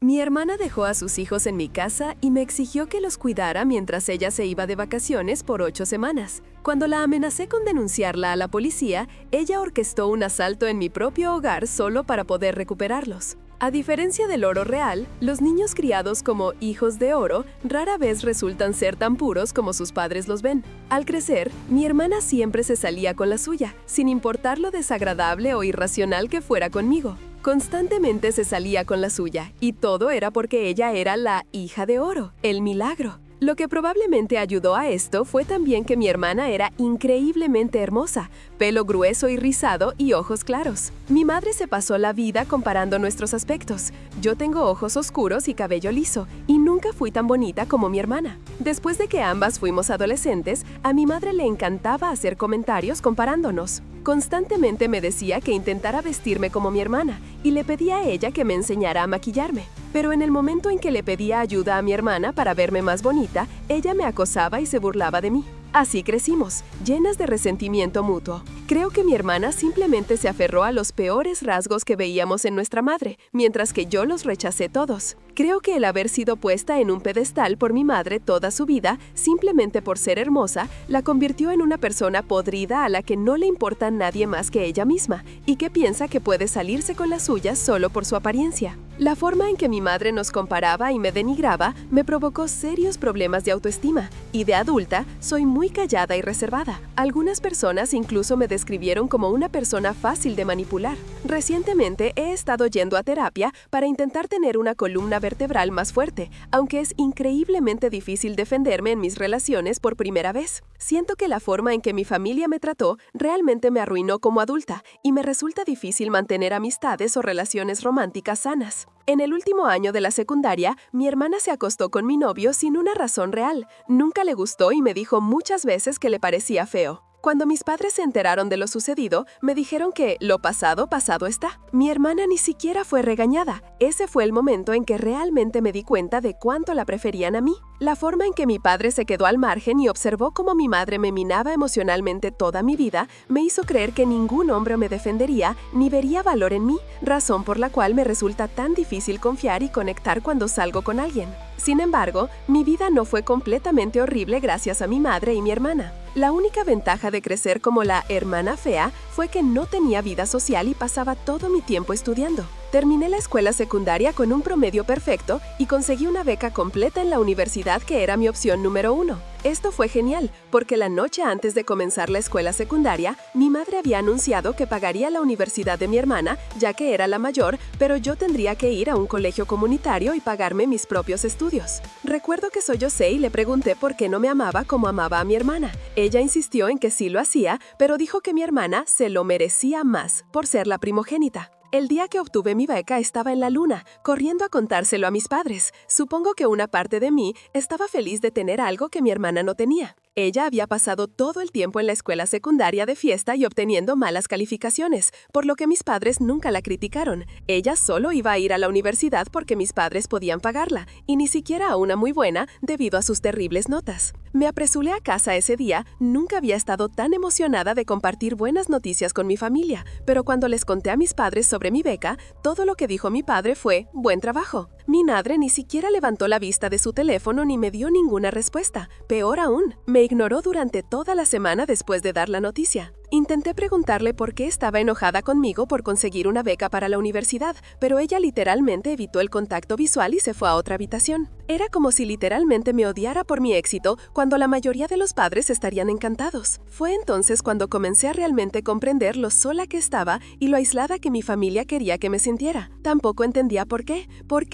Mi hermana dejó a sus hijos en mi casa y me exigió que los cuidara mientras ella se iba de vacaciones por 8 semanas. Cuando la amenacé con denunciarla a la policía, ella orquestó un asalto en mi propio hogar solo para poder recuperarlos. A diferencia del oro real, los niños criados como hijos de oro rara vez resultan ser tan puros como sus padres los ven. Al crecer, mi hermana siempre se salía con la suya, sin importar lo desagradable o irracional que fuera conmigo. Constantemente se salía con la suya, y todo era porque ella era la hija de oro, el milagro. Lo que probablemente ayudó a esto fue también que mi hermana era increíblemente hermosa, pelo grueso y rizado y ojos claros. Mi madre se pasó la vida comparando nuestros aspectos. Yo tengo ojos oscuros y cabello liso, y nunca fui tan bonita como mi hermana. Después de que ambas fuimos adolescentes, a mi madre le encantaba hacer comentarios comparándonos. Constantemente me decía que intentara vestirme como mi hermana, y le pedía a ella que me enseñara a maquillarme. Pero en el momento en que le pedía ayuda a mi hermana para verme más bonita, ella me acosaba y se burlaba de mí. Así crecimos, llenas de resentimiento mutuo. Creo que mi hermana simplemente se aferró a los peores rasgos que veíamos en nuestra madre, mientras que yo los rechacé todos. Creo que el haber sido puesta en un pedestal por mi madre toda su vida, simplemente por ser hermosa, la convirtió en una persona podrida a la que no le importa nadie más que ella misma, y que piensa que puede salirse con la suya solo por su apariencia. La forma en que mi madre nos comparaba y me denigraba me provocó serios problemas de autoestima, y de adulta soy muy callada y reservada. Algunas personas incluso me describieron como una persona fácil de manipular. Recientemente he estado yendo a terapia para intentar tener una columna vertebral más fuerte, aunque es increíblemente difícil defenderme en mis relaciones por primera vez. Siento que la forma en que mi familia me trató realmente me arruinó como adulta, y me resulta difícil mantener amistades o relaciones románticas sanas. En el último año de la secundaria, mi hermana se acostó con mi novio sin una razón real. Nunca le gustó y me dijo muchas veces que le parecía feo. Cuando mis padres se enteraron de lo sucedido, me dijeron que lo pasado, pasado está. Mi hermana ni siquiera fue regañada. Ese fue el momento en que realmente me di cuenta de cuánto la preferían a mí. La forma en que mi padre se quedó al margen y observó cómo mi madre me minaba emocionalmente toda mi vida, me hizo creer que ningún hombre me defendería ni vería valor en mí, razón por la cual me resulta tan difícil confiar y conectar cuando salgo con alguien. Sin embargo, mi vida no fue completamente horrible gracias a mi madre y mi hermana. La única ventaja de crecer como la hermana fea fue que no tenía vida social y pasaba todo mi tiempo estudiando. Terminé la escuela secundaria con un promedio perfecto y conseguí una beca completa en la universidad que era mi opción número 1. Esto fue genial, porque la noche antes de comenzar la escuela secundaria, mi madre había anunciado que pagaría la universidad de mi hermana, ya que era la mayor, pero yo tendría que ir a un colegio comunitario y pagarme mis propios estudios. Recuerdo que sollocé y le pregunté por qué no me amaba como amaba a mi hermana. Ella insistió en que sí lo hacía, pero dijo que mi hermana se lo merecía más por ser la primogénita. El día que obtuve mi beca estaba en la luna, corriendo a contárselo a mis padres. Supongo que una parte de mí estaba feliz de tener algo que mi hermana no tenía. Ella había pasado todo el tiempo en la escuela secundaria de fiesta y obteniendo malas calificaciones, por lo que mis padres nunca la criticaron. Ella solo iba a ir a la universidad porque mis padres podían pagarla, y ni siquiera a una muy buena debido a sus terribles notas. Me apresuré a casa ese día, nunca había estado tan emocionada de compartir buenas noticias con mi familia, pero cuando les conté a mis padres sobre mi beca, todo lo que dijo mi padre fue «buen trabajo». Mi madre ni siquiera levantó la vista de su teléfono ni me dio ninguna respuesta. Peor aún, me ignoró durante toda la semana después de dar la noticia. Intenté preguntarle por qué estaba enojada conmigo por conseguir una beca para la universidad, pero ella literalmente evitó el contacto visual y se fue a otra habitación. Era como si literalmente me odiara por mi éxito, cuando la mayoría de los padres estarían encantados. Fue entonces cuando comencé a realmente comprender lo sola que estaba y lo aislada que mi familia quería que me sintiera. Tampoco entendía por qué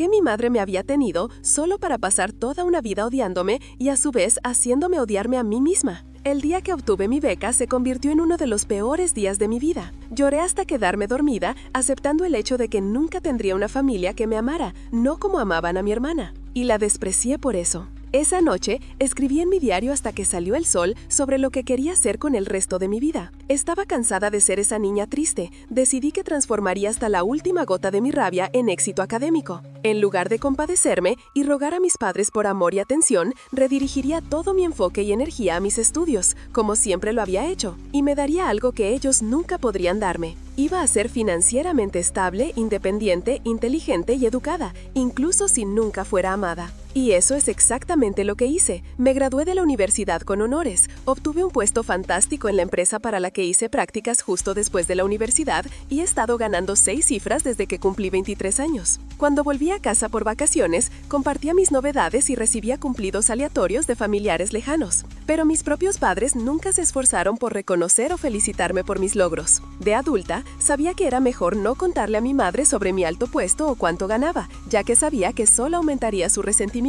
mi madre me había tenido solo para pasar toda una vida odiándome y a su vez haciéndome odiarme a mí misma. El día que obtuve mi beca se convirtió en uno de los peores días de mi vida. Lloré hasta quedarme dormida, aceptando el hecho de que nunca tendría una familia que me amara, no como amaban a mi hermana. Y la desprecié por eso. Esa noche, escribí en mi diario hasta que salió el sol sobre lo que quería hacer con el resto de mi vida. Estaba cansada de ser esa niña triste. Decidí que transformaría hasta la última gota de mi rabia en éxito académico. En lugar de compadecerme y rogar a mis padres por amor y atención, redirigiría todo mi enfoque y energía a mis estudios, como siempre lo había hecho, y me daría algo que ellos nunca podrían darme. Iba a ser financieramente estable, independiente, inteligente y educada, incluso si nunca fuera amada. Y eso es exactamente lo que hice. Me gradué de la universidad con honores, obtuve un puesto fantástico en la empresa para la que hice prácticas justo después de la universidad y he estado ganando 6 cifras desde que cumplí 23 años. Cuando volví a casa por vacaciones, compartía mis novedades y recibía cumplidos aleatorios de familiares lejanos. Pero mis propios padres nunca se esforzaron por reconocer o felicitarme por mis logros. De adulta, sabía que era mejor no contarle a mi madre sobre mi alto puesto o cuánto ganaba, ya que sabía que solo aumentaría su resentimiento.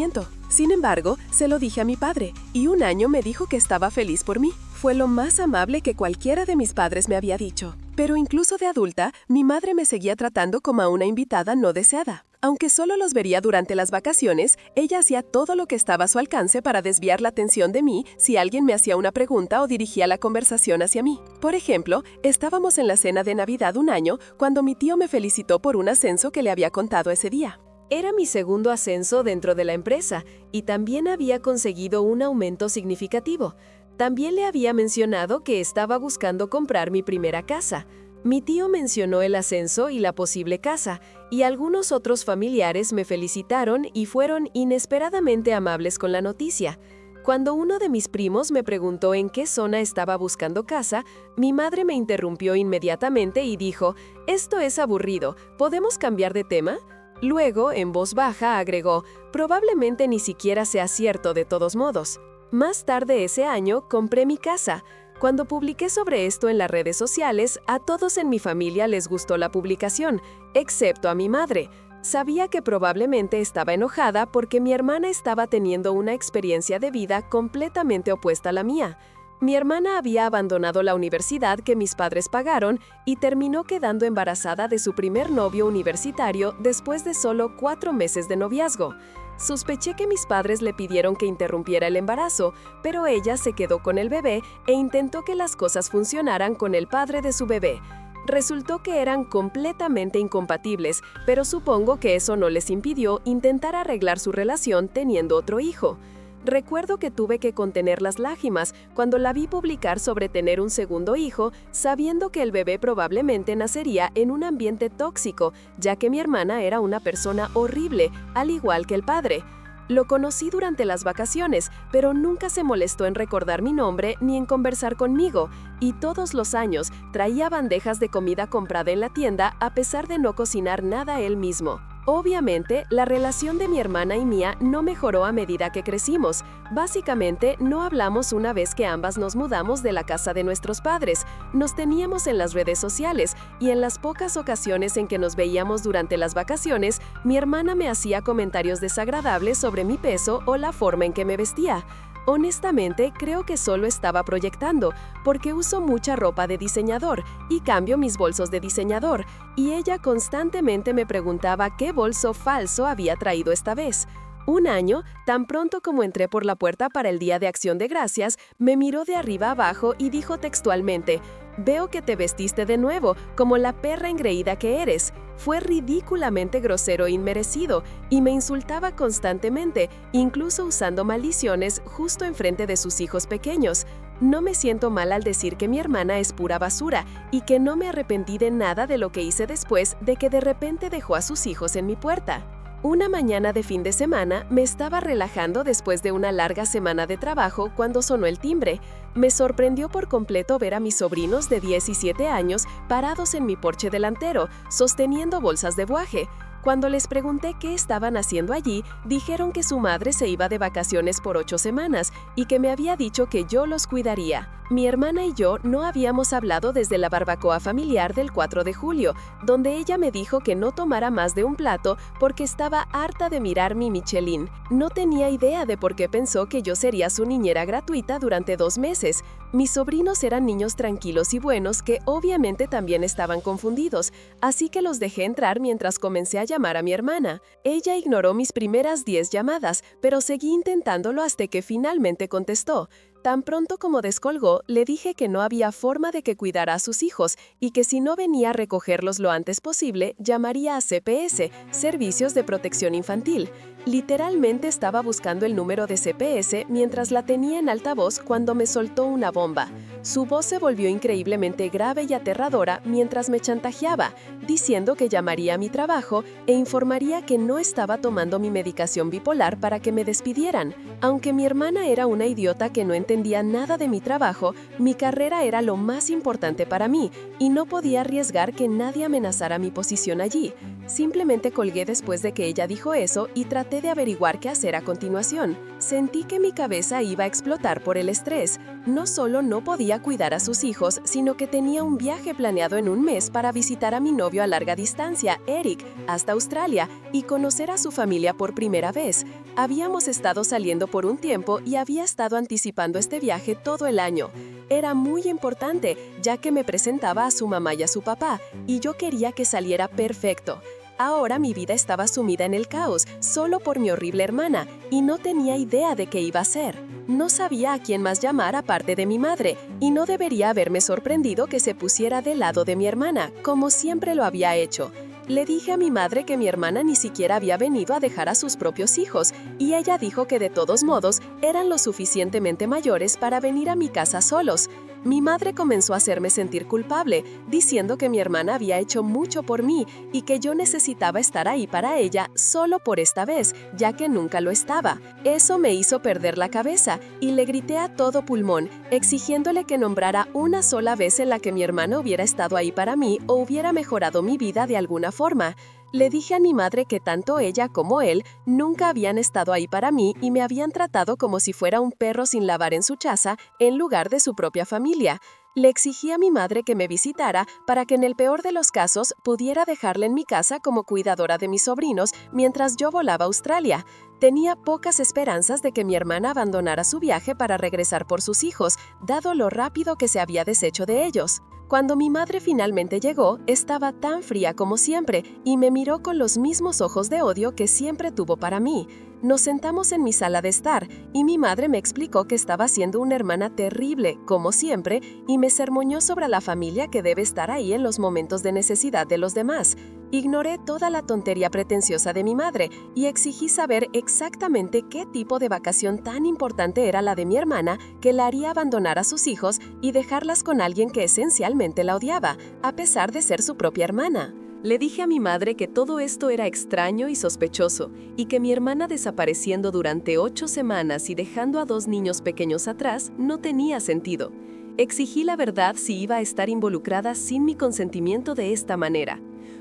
Sin embargo, se lo dije a mi padre, y un año me dijo que estaba feliz por mí. Fue lo más amable que cualquiera de mis padres me había dicho. Pero incluso de adulta, mi madre me seguía tratando como a una invitada no deseada. Aunque solo los vería durante las vacaciones, ella hacía todo lo que estaba a su alcance para desviar la atención de mí si alguien me hacía una pregunta o dirigía la conversación hacia mí. Por ejemplo, estábamos en la cena de Navidad un año cuando mi tío me felicitó por un ascenso que le había contado ese día. Era mi segundo ascenso dentro de la empresa y también había conseguido un aumento significativo. También le había mencionado que estaba buscando comprar mi primera casa. Mi tío mencionó el ascenso y la posible casa, y algunos otros familiares me felicitaron y fueron inesperadamente amables con la noticia. Cuando uno de mis primos me preguntó en qué zona estaba buscando casa, mi madre me interrumpió inmediatamente y dijo: «Esto es aburrido, ¿podemos cambiar de tema?». Luego, en voz baja, agregó: «Probablemente ni siquiera sea cierto de todos modos». Más tarde ese año, compré mi casa. Cuando publiqué sobre esto en las redes sociales, a todos en mi familia les gustó la publicación, excepto a mi madre. Sabía que probablemente estaba enojada porque mi hermana estaba teniendo una experiencia de vida completamente opuesta a la mía. Mi hermana había abandonado la universidad que mis padres pagaron y terminó quedando embarazada de su primer novio universitario después de solo 4 meses de noviazgo. Sospeché que mis padres le pidieron que interrumpiera el embarazo, pero ella se quedó con el bebé e intentó que las cosas funcionaran con el padre de su bebé. Resultó que eran completamente incompatibles, pero supongo que eso no les impidió intentar arreglar su relación teniendo otro hijo. Recuerdo que tuve que contener las lágrimas cuando la vi publicar sobre tener un segundo hijo, sabiendo que el bebé probablemente nacería en un ambiente tóxico, ya que mi hermana era una persona horrible, al igual que el padre. Lo conocí durante las vacaciones, pero nunca se molestó en recordar mi nombre ni en conversar conmigo, y todos los años traía bandejas de comida comprada en la tienda a pesar de no cocinar nada él mismo. Obviamente, la relación de mi hermana y mía no mejoró a medida que crecimos. Básicamente, no hablamos una vez que ambas nos mudamos de la casa de nuestros padres. Nos teníamos en las redes sociales y en las pocas ocasiones en que nos veíamos durante las vacaciones, mi hermana me hacía comentarios desagradables sobre mi peso o la forma en que me vestía. Honestamente, creo que solo estaba proyectando, porque uso mucha ropa de diseñador y cambio mis bolsos de diseñador, y ella constantemente me preguntaba qué bolso falso había traído esta vez. Un año, tan pronto como entré por la puerta para el Día de Acción de Gracias, me miró de arriba abajo y dijo textualmente: «Veo que te vestiste de nuevo, como la perra engreída que eres». Fue ridículamente grosero e inmerecido, y me insultaba constantemente, incluso usando maldiciones justo enfrente de sus hijos pequeños. No me siento mal al decir que mi hermana es pura basura, y que no me arrepentí de nada de lo que hice después de que de repente dejó a sus hijos en mi puerta. Una mañana de fin de semana me estaba relajando después de una larga semana de trabajo cuando sonó el timbre. Me sorprendió por completo ver a mis sobrinos de 10 y 7 años parados en mi porche delantero, sosteniendo bolsas de buaje. Cuando les pregunté qué estaban haciendo allí, dijeron que su madre se iba de vacaciones por 8 semanas y que me había dicho que yo los cuidaría. Mi hermana y yo no habíamos hablado desde la barbacoa familiar del 4 de julio, donde ella me dijo que no tomara más de un plato porque estaba harta de mirar mi Michelin. No tenía idea de por qué pensó que yo sería su niñera gratuita durante 2 meses. Mis sobrinos eran niños tranquilos y buenos que obviamente también estaban confundidos, así que los dejé entrar mientras comencé a llamar a mi hermana. Ella ignoró mis primeras 10 llamadas, pero seguí intentándolo hasta que finalmente contestó. Tan pronto como descolgó, le dije que no había forma de que cuidara a sus hijos y que si no venía a recogerlos lo antes posible, llamaría a CPS, Servicios de Protección Infantil. Literalmente estaba buscando el número de CPS mientras la tenía en altavoz cuando me soltó una bomba. Su voz se volvió increíblemente grave y aterradora mientras me chantajeaba, diciendo que llamaría a mi trabajo e informaría que no estaba tomando mi medicación bipolar para que me despidieran. Aunque mi hermana era una idiota que no entendía nada de mi trabajo, mi carrera era lo más importante para mí y no podía arriesgar que nadie amenazara mi posición allí. Simplemente colgué después de que ella dijo eso y traté de averiguar qué hacer a continuación. Sentí que mi cabeza iba a explotar por el estrés. No solo no podía cuidar a sus hijos, sino que tenía un viaje planeado en un mes para visitar a mi novio a larga distancia, Eric, hasta Australia y conocer a su familia por primera vez. Habíamos estado saliendo por un tiempo y había estado anticipando este viaje todo el año. Era muy importante, ya que me presentaba a su mamá y a su papá, y yo quería que saliera perfecto. Ahora mi vida estaba sumida en el caos, solo por mi horrible hermana, y no tenía idea de qué iba a hacer. No sabía a quién más llamar aparte de mi madre, y no debería haberme sorprendido que se pusiera del lado de mi hermana, como siempre lo había hecho. Le dije a mi madre que mi hermana ni siquiera había venido a dejar a sus propios hijos, y ella dijo que de todos modos eran lo suficientemente mayores para venir a mi casa solos. Mi madre comenzó a hacerme sentir culpable, diciendo que mi hermana había hecho mucho por mí y que yo necesitaba estar ahí para ella solo por esta vez, ya que nunca lo estaba. Eso me hizo perder la cabeza y le grité a todo pulmón, exigiéndole que nombrara una sola vez en la que mi hermana hubiera estado ahí para mí o hubiera mejorado mi vida de alguna forma. Le dije a mi madre que tanto ella como él nunca habían estado ahí para mí y me habían tratado como si fuera un perro sin lavar en su chaza en lugar de su propia familia. Le exigí a mi madre que me visitara para que en el peor de los casos pudiera dejarla en mi casa como cuidadora de mis sobrinos mientras yo volaba a Australia. Tenía pocas esperanzas de que mi hermana abandonara su viaje para regresar por sus hijos, dado lo rápido que se había deshecho de ellos. Cuando mi madre finalmente llegó, estaba tan fría como siempre y me miró con los mismos ojos de odio que siempre tuvo para mí. Nos sentamos en mi sala de estar y mi madre me explicó que estaba siendo una hermana terrible, como siempre, y me sermoneó sobre la familia que debe estar ahí en los momentos de necesidad de los demás. Ignoré toda la tontería pretenciosa de mi madre y exigí saber exactamente qué tipo de vacación tan importante era la de mi hermana que la haría abandonar a sus hijos y dejarlas con alguien que esencialmente la odiaba, a pesar de ser su propia hermana. Le dije a mi madre que todo esto era extraño y sospechoso, y que mi hermana desapareciendo durante 8 semanas y dejando a 2 niños pequeños atrás no tenía sentido. Exigí la verdad si iba a estar involucrada sin mi consentimiento de esta manera.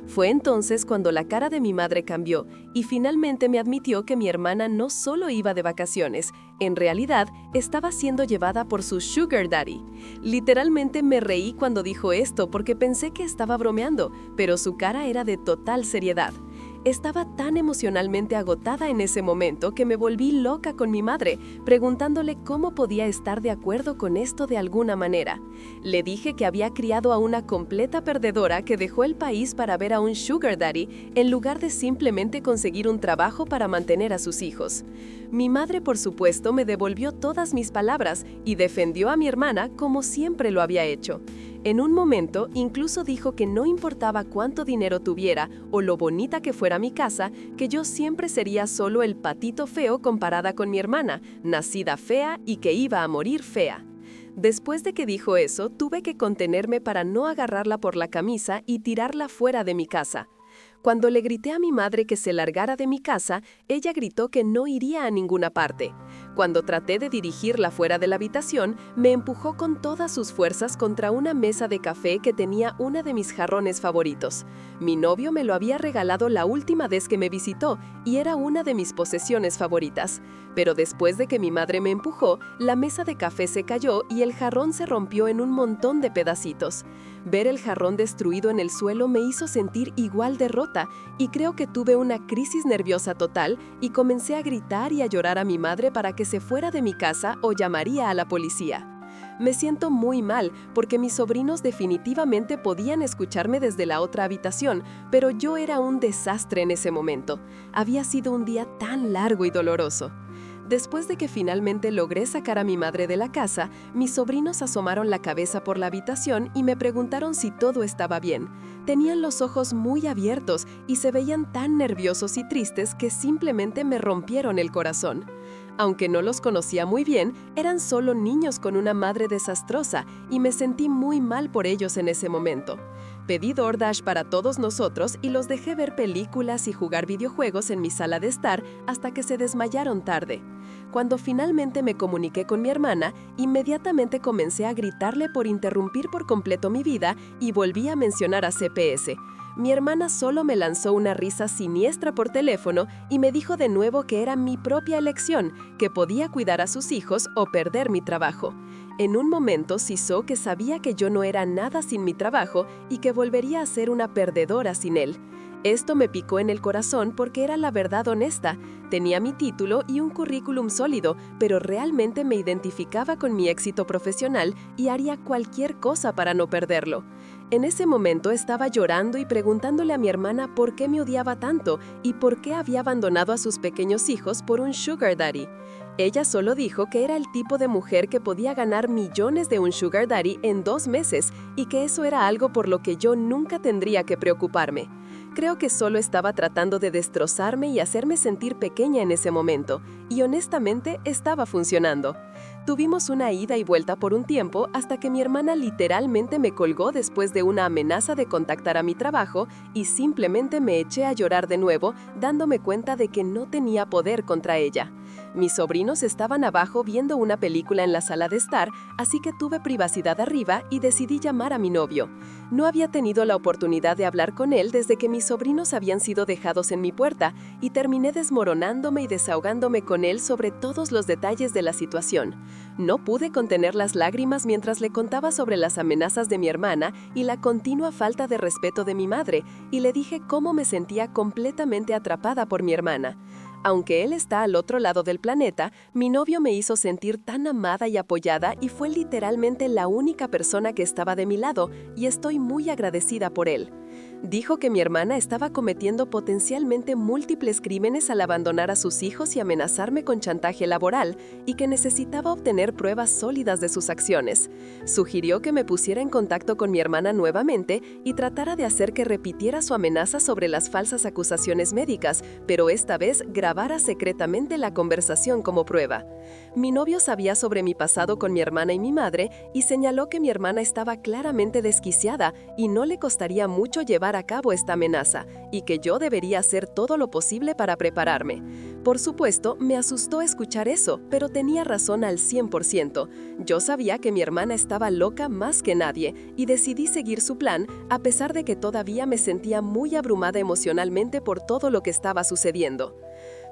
Fue entonces cuando la cara de mi madre cambió y finalmente me admitió que mi hermana no solo iba de vacaciones, en realidad estaba siendo llevada por su sugar daddy. Literalmente me reí cuando dijo esto porque pensé que estaba bromeando, pero su cara era de total seriedad. Estaba tan emocionalmente agotada en ese momento que me volví loca con mi madre, preguntándole cómo podía estar de acuerdo con esto de alguna manera. Le dije que había criado a una completa perdedora que dejó el país para ver a un sugar daddy en lugar de simplemente conseguir un trabajo para mantener a sus hijos. Mi madre, por supuesto, me devolvió todas mis palabras y defendió a mi hermana como siempre lo había hecho. En un momento, incluso dijo que no importaba cuánto dinero tuviera o lo bonita que fuera mi casa, que yo siempre sería solo el patito feo comparada con mi hermana, nacida fea y que iba a morir fea. Después de que dijo eso, tuve que contenerme para no agarrarla por la camisa y tirarla fuera de mi casa. Cuando le grité a mi madre que se largara de mi casa, ella gritó que no iría a ninguna parte. Cuando traté de dirigirla fuera de la habitación, me empujó con todas sus fuerzas contra una mesa de café que tenía uno de mis jarrones favoritos. Mi novio me lo había regalado la última vez que me visitó y era una de mis posesiones favoritas. Pero después de que mi madre me empujó, la mesa de café se cayó y el jarrón se rompió en un montón de pedacitos. Ver el jarrón destruido en el suelo me hizo sentir igual de rota y creo que tuve una crisis nerviosa total y comencé a gritar y a llorar a mi madre para que se fuera de mi casa o llamaría a la policía. Me siento muy mal porque mis sobrinos definitivamente podían escucharme desde la otra habitación, pero yo era un desastre en ese momento. Había sido un día tan largo y doloroso. Después de que finalmente logré sacar a mi madre de la casa, mis sobrinos asomaron la cabeza por la habitación y me preguntaron si todo estaba bien. Tenían los ojos muy abiertos y se veían tan nerviosos y tristes que simplemente me rompieron el corazón. Aunque no los conocía muy bien, eran solo niños con una madre desastrosa y me sentí muy mal por ellos en ese momento. Pedí DoorDash para todos nosotros y los dejé ver películas y jugar videojuegos en mi sala de estar hasta que se desmayaron tarde. Cuando finalmente me comuniqué con mi hermana, inmediatamente comencé a gritarle por interrumpir por completo mi vida y volví a mencionar a CPS. Mi hermana solo me lanzó una risa siniestra por teléfono y me dijo de nuevo que era mi propia elección, que podía cuidar a sus hijos o perder mi trabajo. En un momento cisó que sabía que yo no era nada sin mi trabajo y que volvería a ser una perdedora sin él. Esto me picó en el corazón porque era la verdad honesta. Tenía mi título y un currículum sólido, pero realmente me identificaba con mi éxito profesional y haría cualquier cosa para no perderlo. En ese momento estaba llorando y preguntándole a mi hermana por qué me odiaba tanto y por qué había abandonado a sus pequeños hijos por un sugar daddy. Ella solo dijo que era el tipo de mujer que podía ganar millones de un sugar daddy en 2 meses y que eso era algo por lo que yo nunca tendría que preocuparme. Creo que solo estaba tratando de destrozarme y hacerme sentir pequeña en ese momento, y honestamente estaba funcionando. Tuvimos una ida y vuelta por un tiempo hasta que mi hermana literalmente me colgó después de una amenaza de contactar a mi trabajo y simplemente me eché a llorar de nuevo, dándome cuenta de que no tenía poder contra ella. Mis sobrinos estaban abajo viendo una película en la sala de estar, así que tuve privacidad arriba y decidí llamar a mi novio. No había tenido la oportunidad de hablar con él desde que mis sobrinos habían sido dejados en mi puerta y terminé desmoronándome y desahogándome con él sobre todos los detalles de la situación. No pude contener las lágrimas mientras le contaba sobre las amenazas de mi hermana y la continua falta de respeto de mi madre, y le dije cómo me sentía completamente atrapada por mi hermana. Aunque él está al otro lado del planeta, mi novio me hizo sentir tan amada y apoyada y fue literalmente la única persona que estaba de mi lado, y estoy muy agradecida por él. Dijo que mi hermana estaba cometiendo potencialmente múltiples crímenes al abandonar a sus hijos y amenazarme con chantaje laboral, y que necesitaba obtener pruebas sólidas de sus acciones. Sugirió que me pusiera en contacto con mi hermana nuevamente y tratara de hacer que repitiera su amenaza sobre las falsas acusaciones médicas, pero esta vez grabara secretamente la conversación como prueba. Mi novio sabía sobre mi pasado con mi hermana y mi madre y señaló que mi hermana estaba claramente desquiciada y no le costaría mucho llevar a cabo esta amenaza, y que yo debería hacer todo lo posible para prepararme. Por supuesto, me asustó escuchar eso, pero tenía razón al 100%. Yo sabía que mi hermana estaba loca más que nadie y decidí seguir su plan, a pesar de que todavía me sentía muy abrumada emocionalmente por todo lo que estaba sucediendo.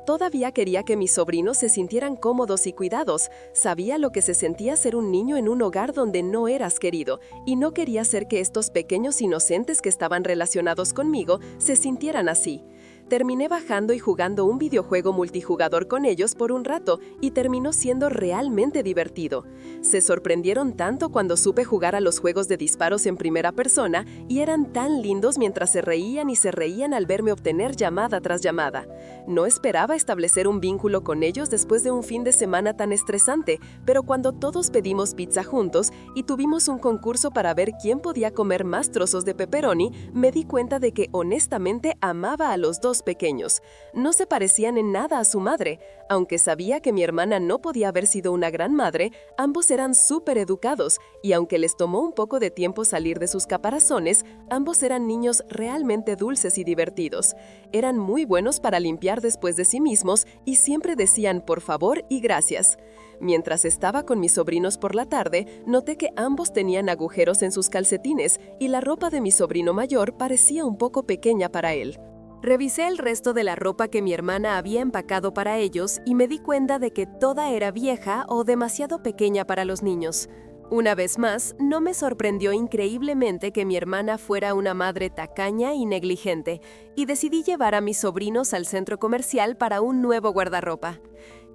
Todavía quería que mis sobrinos se sintieran cómodos y cuidados. Sabía lo que se sentía ser un niño en un hogar donde no eras querido, y no quería hacer que estos pequeños inocentes que estaban relacionados conmigo se sintieran así. Terminé bajando y jugando un videojuego multijugador con ellos por un rato y terminó siendo realmente divertido. Se sorprendieron tanto cuando supe jugar a los juegos de disparos en primera persona y eran tan lindos mientras se reían y se reían al verme obtener llamada tras llamada. No esperaba establecer un vínculo con ellos después de un fin de semana tan estresante, pero cuando todos pedimos pizza juntos y tuvimos un concurso para ver quién podía comer más trozos de pepperoni, me di cuenta de que honestamente amaba a los dos pequeños. No se parecían en nada a su madre. Aunque sabía que mi hermana no podía haber sido una gran madre, ambos eran súper educados, y aunque les tomó un poco de tiempo salir de sus caparazones, ambos eran niños realmente dulces y divertidos. Eran muy buenos para limpiar después de sí mismos y siempre decían por favor y gracias. Mientras estaba con mis sobrinos por la tarde, noté que ambos tenían agujeros en sus calcetines y la ropa de mi sobrino mayor parecía un poco pequeña para él. Revisé el resto de la ropa que mi hermana había empacado para ellos y me di cuenta de que toda era vieja o demasiado pequeña para los niños. Una vez más, no me sorprendió increíblemente que mi hermana fuera una madre tacaña y negligente, y decidí llevar a mis sobrinos al centro comercial para un nuevo guardarropa.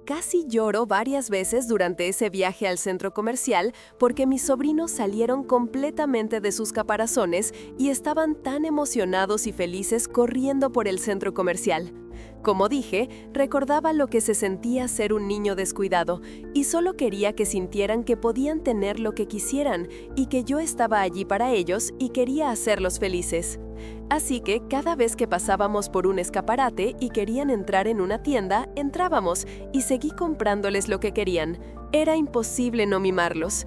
Casi lloro varias veces durante ese viaje al centro comercial porque mis sobrinos salieron completamente de sus caparazones y estaban tan emocionados y felices corriendo por el centro comercial. Como dije, recordaba lo que se sentía ser un niño descuidado y solo quería que sintieran que podían tener lo que quisieran y que yo estaba allí para ellos y quería hacerlos felices. Así que cada vez que pasábamos por un escaparate y querían entrar en una tienda, entrábamos y seguí comprándoles lo que querían. Era imposible no mimarlos.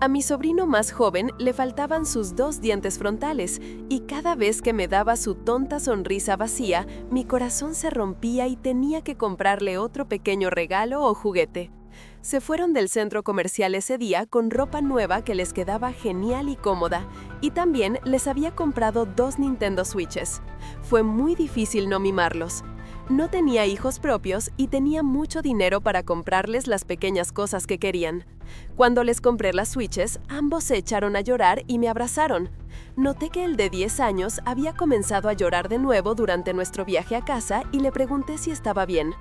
A mi sobrino más joven le faltaban sus 2 dientes frontales y cada vez que me daba su tonta sonrisa vacía, mi corazón se rompía y tenía que comprarle otro pequeño regalo o juguete. Se fueron del centro comercial ese día con ropa nueva que les quedaba genial y cómoda, y también les había comprado 2 Nintendo Switches. Fue muy difícil no mimarlos. No tenía hijos propios y tenía mucho dinero para comprarles las pequeñas cosas que querían. Cuando les compré las Switches, ambos se echaron a llorar y me abrazaron. Noté que el de 10 años había comenzado a llorar de nuevo durante nuestro viaje a casa y le pregunté si estaba bien.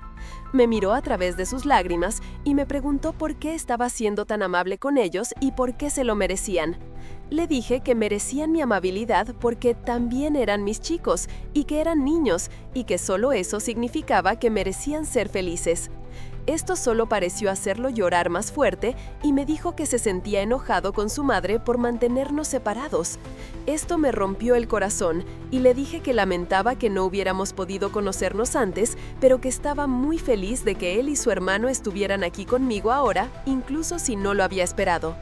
Me miró a través de sus lágrimas y me preguntó por qué estaba siendo tan amable con ellos y por qué se lo merecían. Le dije que merecían mi amabilidad porque también eran mis chicos y que eran niños y que solo eso significaba que merecían ser felices. Esto solo pareció hacerlo llorar más fuerte y me dijo que se sentía enojado con su madre por mantenernos separados. Esto me rompió el corazón y le dije que lamentaba que no hubiéramos podido conocernos antes, pero que estaba muy feliz de que él y su hermano estuvieran aquí conmigo ahora, incluso si no lo había esperado.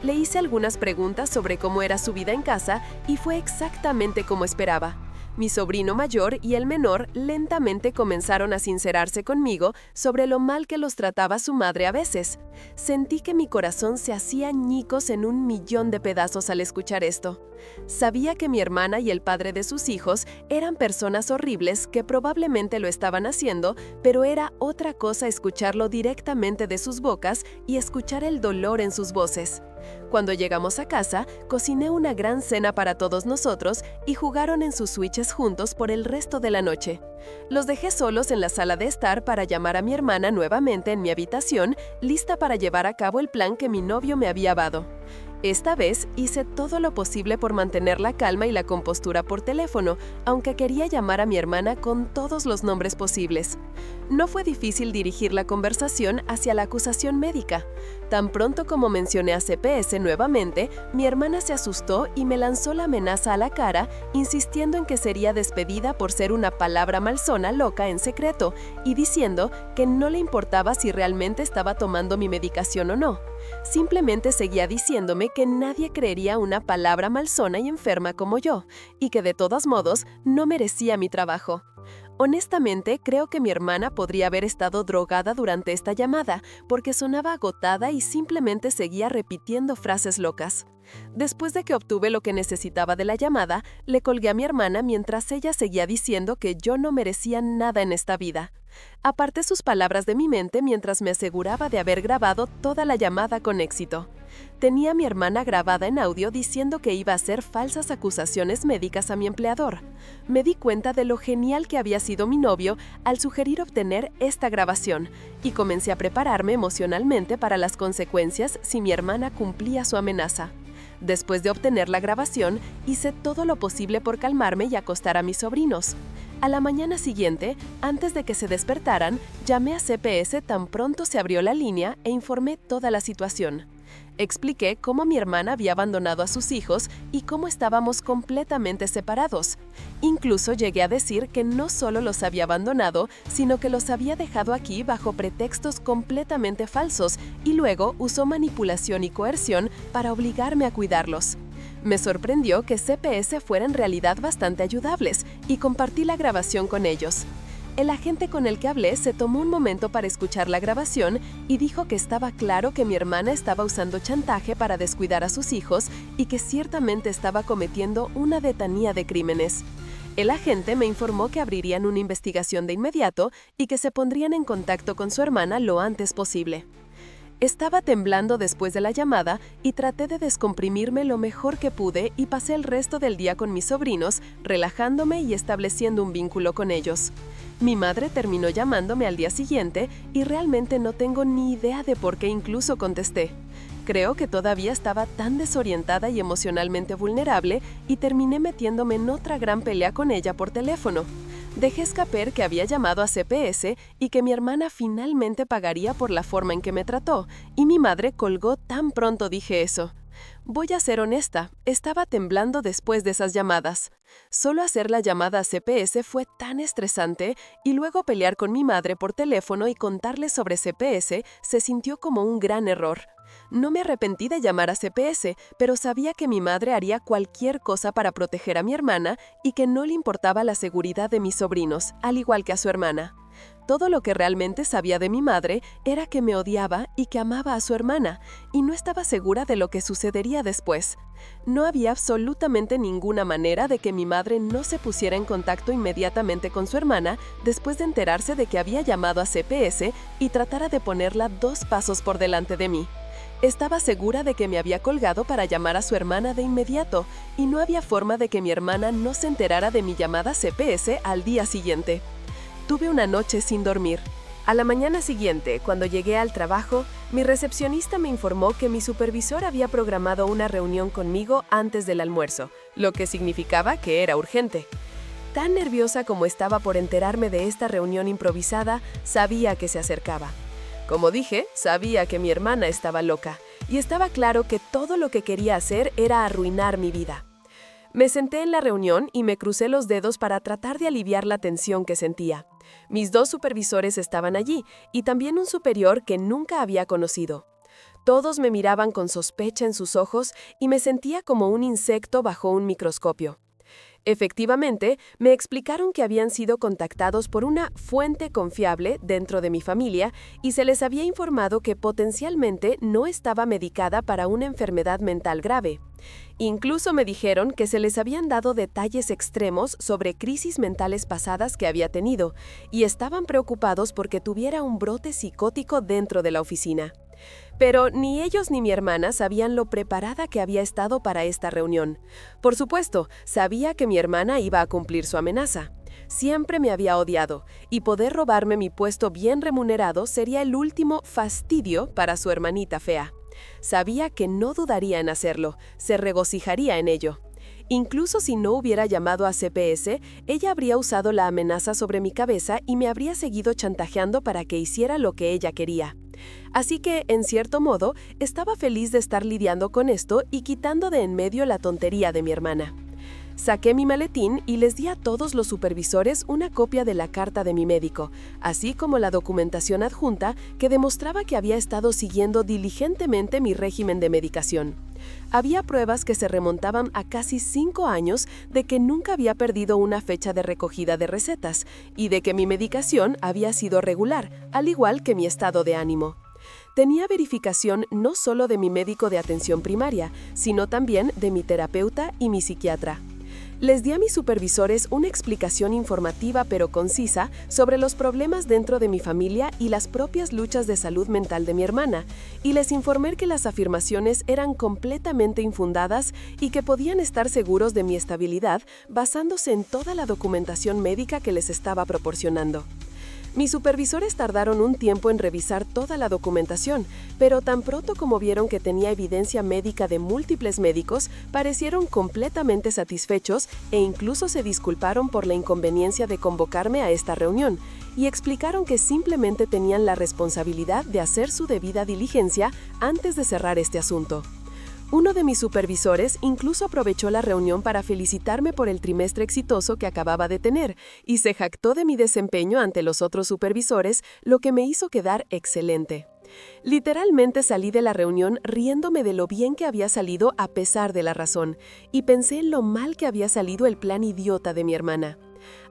Le hice algunas preguntas sobre cómo era su vida en casa y fue exactamente como esperaba. Mi sobrino mayor y el menor lentamente comenzaron a sincerarse conmigo sobre lo mal que los trataba su madre a veces. Sentí que mi corazón se hacía añicos en 1.000.000 de pedazos al escuchar esto. Sabía que mi hermana y el padre de sus hijos eran personas horribles que probablemente lo estaban haciendo, pero era otra cosa escucharlo directamente de sus bocas y escuchar el dolor en sus voces. Cuando llegamos a casa, cociné una gran cena para todos nosotros y jugaron en sus switches juntos por el resto de la noche. Los dejé solos en la sala de estar para llamar a mi hermana nuevamente en mi habitación, lista para llevar a cabo el plan que mi novio me había dado. Esta vez hice todo lo posible por mantener la calma y la compostura por teléfono, aunque quería llamar a mi hermana con todos los nombres posibles. No fue difícil dirigir la conversación hacia la acusación médica. Tan pronto como mencioné a CPS nuevamente, mi hermana se asustó y me lanzó la amenaza a la cara, insistiendo en que sería despedida por ser una palabra malsona loca en secreto y diciendo que no le importaba si realmente estaba tomando mi medicación o no. Simplemente seguía diciéndome que nadie creería una palabra malsona y enferma como yo, y que de todos modos no merecía mi trabajo. Honestamente, creo que mi hermana podría haber estado drogada durante esta llamada, porque sonaba agotada y simplemente seguía repitiendo frases locas. Después de que obtuve lo que necesitaba de la llamada, le colgué a mi hermana mientras ella seguía diciendo que yo no merecía nada en esta vida. Aparté sus palabras de mi mente mientras me aseguraba de haber grabado toda la llamada con éxito. Tenía a mi hermana grabada en audio diciendo que iba a hacer falsas acusaciones médicas a mi empleador. Me di cuenta de lo genial que había sido mi novio al sugerir obtener esta grabación y comencé a prepararme emocionalmente para las consecuencias si mi hermana cumplía su amenaza. Después de obtener la grabación, hice todo lo posible por calmarme y acostar a mis sobrinos. A la mañana siguiente, antes de que se despertaran, llamé a CPS tan pronto se abrió la línea e informé toda la situación. Expliqué cómo mi hermana había abandonado a sus hijos y cómo estábamos completamente separados. Incluso llegué a decir que no solo los había abandonado, sino que los había dejado aquí bajo pretextos completamente falsos y luego usó manipulación y coerción para obligarme a cuidarlos. Me sorprendió que CPS fuera en realidad bastante ayudables y compartí la grabación con ellos. El agente con el que hablé se tomó un momento para escuchar la grabación y dijo que estaba claro que mi hermana estaba usando chantaje para descuidar a sus hijos y que ciertamente estaba cometiendo una letanía de crímenes. El agente me informó que abrirían una investigación de inmediato y que se pondrían en contacto con su hermana lo antes posible. Estaba temblando después de la llamada y traté de descomprimirme lo mejor que pude y pasé el resto del día con mis sobrinos, relajándome y estableciendo un vínculo con ellos. Mi madre terminó llamándome al día siguiente y realmente no tengo ni idea de por qué incluso contesté. Creo que todavía estaba tan desorientada y emocionalmente vulnerable y terminé metiéndome en otra gran pelea con ella por teléfono. Dejé escapar que había llamado a CPS y que mi hermana finalmente pagaría por la forma en que me trató, y mi madre colgó tan pronto dije eso. Voy a ser honesta, estaba temblando después de esas llamadas. Solo hacer la llamada a CPS fue tan estresante y luego pelear con mi madre por teléfono y contarle sobre CPS se sintió como un gran error. No me arrepentí de llamar a CPS, pero sabía que mi madre haría cualquier cosa para proteger a mi hermana y que no le importaba la seguridad de mis sobrinos, al igual que a su hermana. Todo lo que realmente sabía de mi madre era que me odiaba y que amaba a su hermana, y no estaba segura de lo que sucedería después. No había absolutamente ninguna manera de que mi madre no se pusiera en contacto inmediatamente con su hermana después de enterarse de que había llamado a CPS y tratara de ponerla 2 pasos por delante de mí. Estaba segura de que me había colgado para llamar a su hermana de inmediato, y no había forma de que mi hermana no se enterara de mi llamada a CPS al día siguiente. Tuve una noche sin dormir. A la mañana siguiente, cuando llegué al trabajo, mi recepcionista me informó que mi supervisor había programado una reunión conmigo antes del almuerzo, lo que significaba que era urgente. Tan nerviosa como estaba por enterarme de esta reunión improvisada, sabía que se acercaba. Como dije, sabía que mi hermana estaba loca, y estaba claro que todo lo que quería hacer era arruinar mi vida. Me senté en la reunión y me crucé los dedos para tratar de aliviar la tensión que sentía. Mis 2 supervisores estaban allí, y también un superior que nunca había conocido. Todos me miraban con sospecha en sus ojos y me sentía como un insecto bajo un microscopio. Efectivamente, me explicaron que habían sido contactados por una fuente confiable dentro de mi familia y se les había informado que potencialmente no estaba medicada para una enfermedad mental grave. Incluso me dijeron que se les habían dado detalles extremos sobre crisis mentales pasadas que había tenido y estaban preocupados porque tuviera un brote psicótico dentro de la oficina. Pero ni ellos ni mi hermana sabían lo preparada que había estado para esta reunión. Por supuesto, sabía que mi hermana iba a cumplir su amenaza. Siempre me había odiado, y poder robarme mi puesto bien remunerado sería el último fastidio para su hermanita fea. Sabía que no dudaría en hacerlo, se regocijaría en ello. Incluso si no hubiera llamado a CPS, ella habría usado la amenaza sobre mi cabeza y me habría seguido chantajeando para que hiciera lo que ella quería. Así que, en cierto modo, estaba feliz de estar lidiando con esto y quitando de en medio la tontería de mi hermana. Saqué mi maletín y les di a todos los supervisores una copia de la carta de mi médico, así como la documentación adjunta que demostraba que había estado siguiendo diligentemente mi régimen de medicación. Había pruebas que se remontaban a casi 5 años de que nunca había perdido una fecha de recogida de recetas y de que mi medicación había sido regular, al igual que mi estado de ánimo. Tenía verificación no solo de mi médico de atención primaria, sino también de mi terapeuta y mi psiquiatra. Les di a mis supervisores una explicación informativa pero concisa sobre los problemas dentro de mi familia y las propias luchas de salud mental de mi hermana, y les informé que las afirmaciones eran completamente infundadas y que podían estar seguros de mi estabilidad basándose en toda la documentación médica que les estaba proporcionando. Mis supervisores tardaron un tiempo en revisar toda la documentación, pero tan pronto como vieron que tenía evidencia médica de múltiples médicos, parecieron completamente satisfechos e incluso se disculparon por la inconveniencia de convocarme a esta reunión y explicaron que simplemente tenían la responsabilidad de hacer su debida diligencia antes de cerrar este asunto. Uno de mis supervisores incluso aprovechó la reunión para felicitarme por el trimestre exitoso que acababa de tener y se jactó de mi desempeño ante los otros supervisores, lo que me hizo quedar excelente. Literalmente salí de la reunión riéndome de lo bien que había salido a pesar de la razón, y pensé en lo mal que había salido el plan idiota de mi hermana.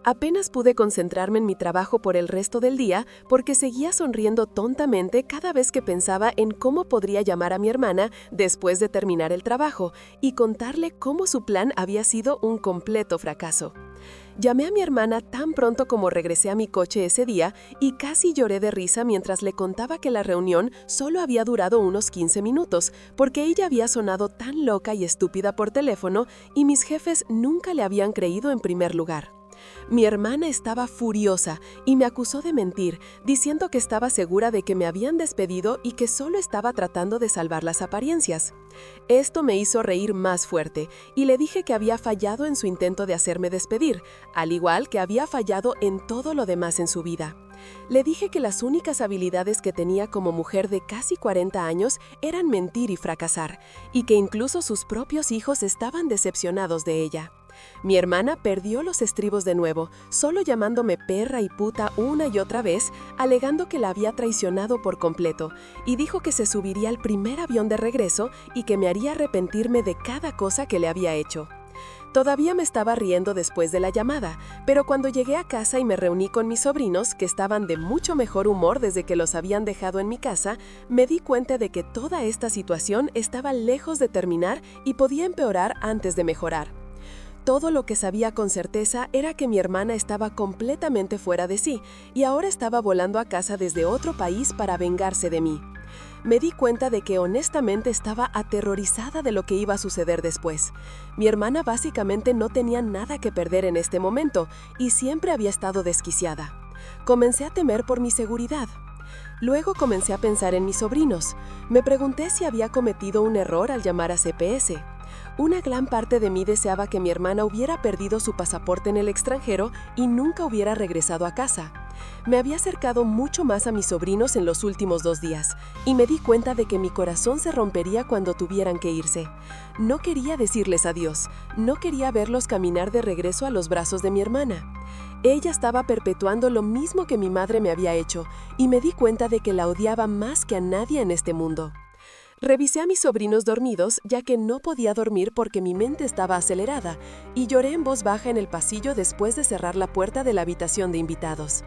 Apenas pude concentrarme en mi trabajo por el resto del día porque seguía sonriendo tontamente cada vez que pensaba en cómo podría llamar a mi hermana después de terminar el trabajo y contarle cómo su plan había sido un completo fracaso. Llamé a mi hermana tan pronto como regresé a mi coche ese día y casi lloré de risa mientras le contaba que la reunión solo había durado unos 15 minutos, porque ella había sonado tan loca y estúpida por teléfono y mis jefes nunca le habían creído en primer lugar. Mi hermana estaba furiosa y me acusó de mentir, diciendo que estaba segura de que me habían despedido y que solo estaba tratando de salvar las apariencias. Esto me hizo reír más fuerte y le dije que había fallado en su intento de hacerme despedir, al igual que había fallado en todo lo demás en su vida. Le dije que las únicas habilidades que tenía como mujer de casi 40 años eran mentir y fracasar, y que incluso sus propios hijos estaban decepcionados de ella. Mi hermana perdió los estribos de nuevo, solo llamándome perra y puta una y otra vez, alegando que la había traicionado por completo, y dijo que se subiría al primer avión de regreso y que me haría arrepentirme de cada cosa que le había hecho. Todavía me estaba riendo después de la llamada, pero cuando llegué a casa y me reuní con mis sobrinos, que estaban de mucho mejor humor desde que los habían dejado en mi casa, me di cuenta de que toda esta situación estaba lejos de terminar y podía empeorar antes de mejorar. Todo lo que sabía con certeza era que mi hermana estaba completamente fuera de sí y ahora estaba volando a casa desde otro país para vengarse de mí. Me di cuenta de que honestamente estaba aterrorizada de lo que iba a suceder después. Mi hermana básicamente no tenía nada que perder en este momento y siempre había estado desquiciada. Comencé a temer por mi seguridad. Luego comencé a pensar en mis sobrinos. Me pregunté si había cometido un error al llamar a CPS. Una gran parte de mí deseaba que mi hermana hubiera perdido su pasaporte en el extranjero y nunca hubiera regresado a casa. Me había acercado mucho más a mis sobrinos en los últimos 2 días y me di cuenta de que mi corazón se rompería cuando tuvieran que irse. No quería decirles adiós, no quería verlos caminar de regreso a los brazos de mi hermana. Ella estaba perpetuando lo mismo que mi madre me había hecho y me di cuenta de que la odiaba más que a nadie en este mundo. Revisé a mis sobrinos dormidos, ya que no podía dormir porque mi mente estaba acelerada, y lloré en voz baja en el pasillo después de cerrar la puerta de la habitación de invitados.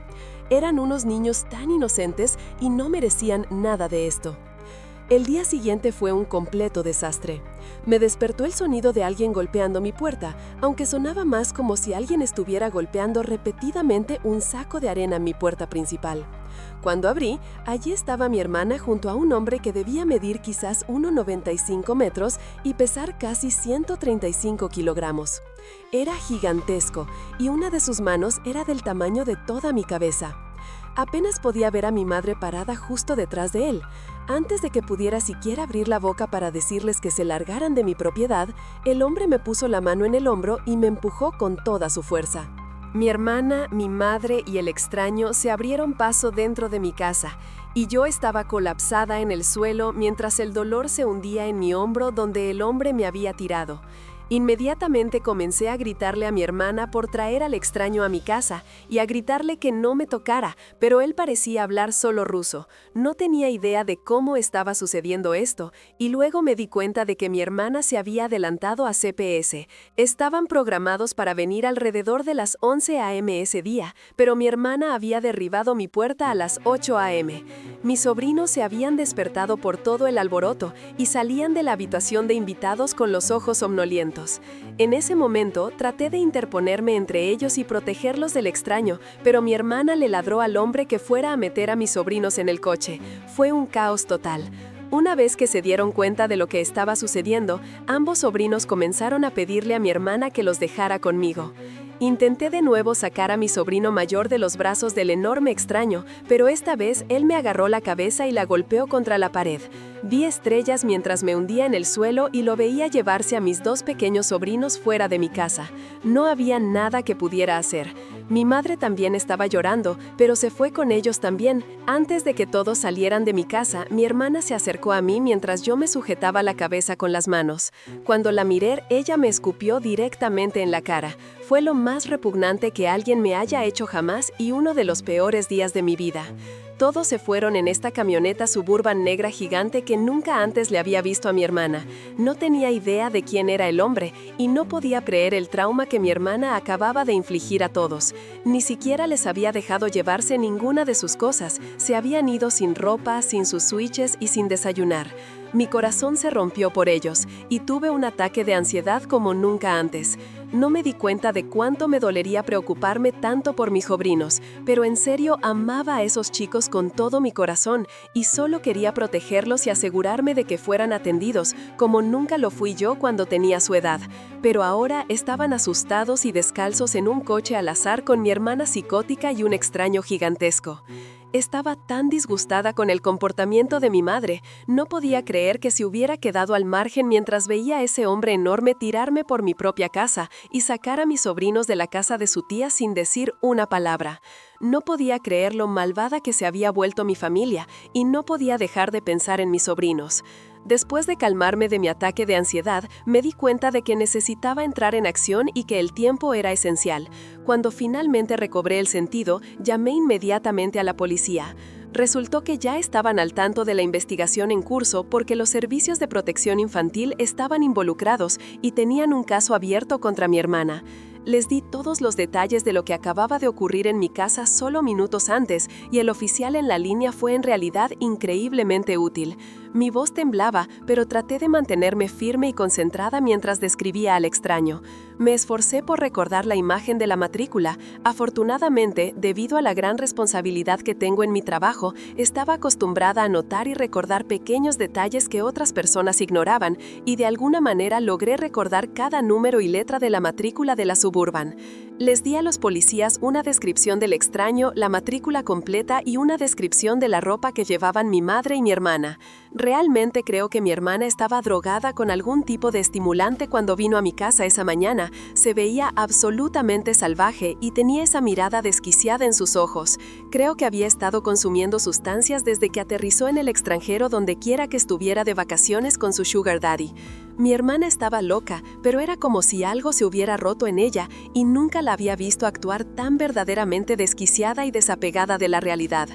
Eran unos niños tan inocentes y no merecían nada de esto. El día siguiente fue un completo desastre. Me despertó el sonido de alguien golpeando mi puerta, aunque sonaba más como si alguien estuviera golpeando repetidamente un saco de arena en mi puerta principal. Cuando abrí, allí estaba mi hermana junto a un hombre que debía medir quizás 1,95 metros y pesar casi 135 kilogramos. Era gigantesco y una de sus manos era del tamaño de toda mi cabeza. Apenas podía ver a mi madre parada justo detrás de él. Antes de que pudiera siquiera abrir la boca para decirles que se largaran de mi propiedad, el hombre me puso la mano en el hombro y me empujó con toda su fuerza. Mi hermana, mi madre y el extraño se abrieron paso dentro de mi casa, y yo estaba colapsada en el suelo mientras el dolor se hundía en mi hombro donde el hombre me había tirado. Inmediatamente comencé a gritarle a mi hermana por traer al extraño a mi casa y a gritarle que no me tocara, pero él parecía hablar solo ruso. No tenía idea de cómo estaba sucediendo esto, y luego me di cuenta de que mi hermana se había adelantado a CPS. Estaban programados para venir alrededor de las 11 a.m. ese día, pero mi hermana había derribado mi puerta a las 8 a.m. Mis sobrinos se habían despertado por todo el alboroto y salían de la habitación de invitados con los ojos somnolientos. En ese momento, traté de interponerme entre ellos y protegerlos del extraño, pero mi hermana le ladró al hombre que fuera a meter a mis sobrinos en el coche. Fue un caos total. Una vez que se dieron cuenta de lo que estaba sucediendo, ambos sobrinos comenzaron a pedirle a mi hermana que los dejara conmigo. Intenté de nuevo sacar a mi sobrino mayor de los brazos del enorme extraño, pero esta vez él me agarró la cabeza y la golpeó contra la pared. Vi estrellas mientras me hundía en el suelo y lo veía llevarse a mis 2 pequeños sobrinos fuera de mi casa. No había nada que pudiera hacer. Mi madre también estaba llorando, pero se fue con ellos también. Antes de que todos salieran de mi casa, mi hermana se acercó a mí mientras yo me sujetaba la cabeza con las manos. Cuando la miré, ella me escupió directamente en la cara. Fue lo más repugnante que alguien me haya hecho jamás y uno de los peores días de mi vida. Todos se fueron en esta camioneta Suburban negra gigante que nunca antes le había visto a mi hermana. No tenía idea de quién era el hombre y no podía creer el trauma que mi hermana acababa de infligir a todos. Ni siquiera les había dejado llevarse ninguna de sus cosas. Se habían ido sin ropa, sin sus switches y sin desayunar. Mi corazón se rompió por ellos y tuve un ataque de ansiedad como nunca antes. No me di cuenta de cuánto me dolería preocuparme tanto por mis sobrinos, pero en serio amaba a esos chicos con todo mi corazón y solo quería protegerlos y asegurarme de que fueran atendidos, como nunca lo fui yo cuando tenía su edad. Pero ahora estaban asustados y descalzos en un coche al azar con mi hermana psicótica y un extraño gigantesco. Estaba tan disgustada con el comportamiento de mi madre, no podía creer que se hubiera quedado al margen mientras veía a ese hombre enorme tirarme por mi propia casa y sacar a mis sobrinos de la casa de su tía sin decir una palabra. No podía creer lo malvada que se había vuelto mi familia y no podía dejar de pensar en mis sobrinos. Después de calmarme de mi ataque de ansiedad, me di cuenta de que necesitaba entrar en acción y que el tiempo era esencial. Cuando finalmente recobré el sentido, llamé inmediatamente a la policía. Resultó que ya estaban al tanto de la investigación en curso porque los servicios de protección infantil estaban involucrados y tenían un caso abierto contra mi hermana. Les di todos los detalles de lo que acababa de ocurrir en mi casa solo minutos antes y el oficial en la línea fue en realidad increíblemente útil. Mi voz temblaba, pero traté de mantenerme firme y concentrada mientras describía al extraño. Me esforcé por recordar la imagen de la matrícula. Afortunadamente, debido a la gran responsabilidad que tengo en mi trabajo, estaba acostumbrada a notar y recordar pequeños detalles que otras personas ignoraban, y de alguna manera logré recordar cada número y letra de la matrícula de la Suburban. Les di a los policías una descripción del extraño, la matrícula completa y una descripción de la ropa que llevaban mi madre y mi hermana. Realmente creo que mi hermana estaba drogada con algún tipo de estimulante cuando vino a mi casa esa mañana. Se veía absolutamente salvaje y tenía esa mirada desquiciada en sus ojos. Creo que había estado consumiendo sustancias desde que aterrizó en el extranjero donde quiera que estuviera de vacaciones con su sugar daddy. Mi hermana estaba loca, pero era como si algo se hubiera roto en ella y nunca la había visto actuar tan verdaderamente desquiciada y desapegada de la realidad.